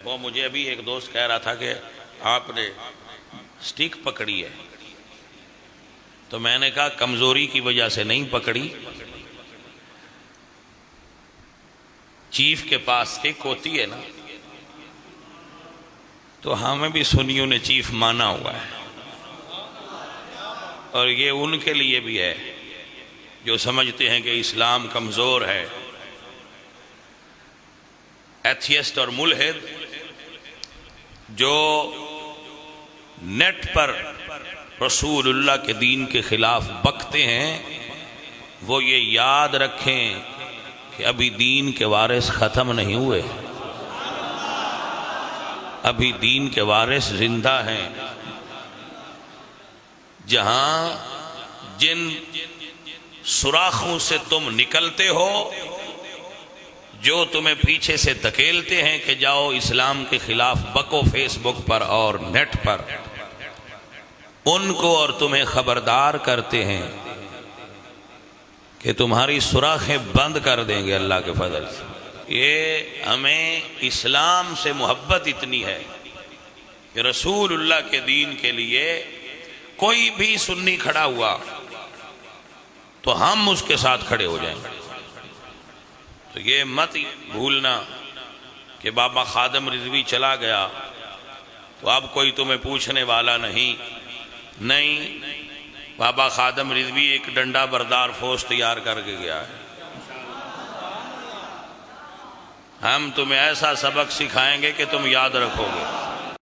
وہ مجھے ابھی ایک دوست کہہ رہا تھا کہ آپ نے سٹک پکڑی ہے، تو میں نے کہا کمزوری کی وجہ سے نہیں پکڑی، چیف کے پاس سٹک ہوتی ہے نا، تو ہمیں بھی سنیوں نے چیف مانا ہوا ہے، اور یہ ان کے لیے بھی ہے جو سمجھتے ہیں کہ اسلام کمزور ہے۔ ایتھیسٹ اور ملحد جو نیٹ پر رسول اللہ کے دین کے خلاف بکتے ہیں، وہ یہ یاد رکھیں کہ ابھی دین کے وارث ختم نہیں ہوئے، ابھی دین کے وارث زندہ ہیں۔ جہاں جن سوراخوں سے تم نکلتے ہو، جو تمہیں پیچھے سے دھکیلتے ہیں کہ جاؤ اسلام کے خلاف بکو فیس بک پر اور نیٹ پر، ان کو اور تمہیں خبردار کرتے ہیں کہ تمہاری سوراخیں بند کر دیں گے اللہ کے فضل سے۔ یہ ہمیں اسلام سے محبت اتنی ہے کہ رسول اللہ کے دین کے لیے کوئی بھی سنی کھڑا ہوا تو ہم اس کے ساتھ کھڑے ہو جائیں گے۔ تو یہ مت بھولنا کہ بابا خادم رضوی چلا گیا تو اب کوئی تمہیں پوچھنے والا نہیں، بابا خادم رضوی ایک ڈنڈا بردار فوج تیار کر کے گیا ہے۔ ہم تمہیں ایسا سبق سکھائیں گے کہ تم یاد رکھو گے۔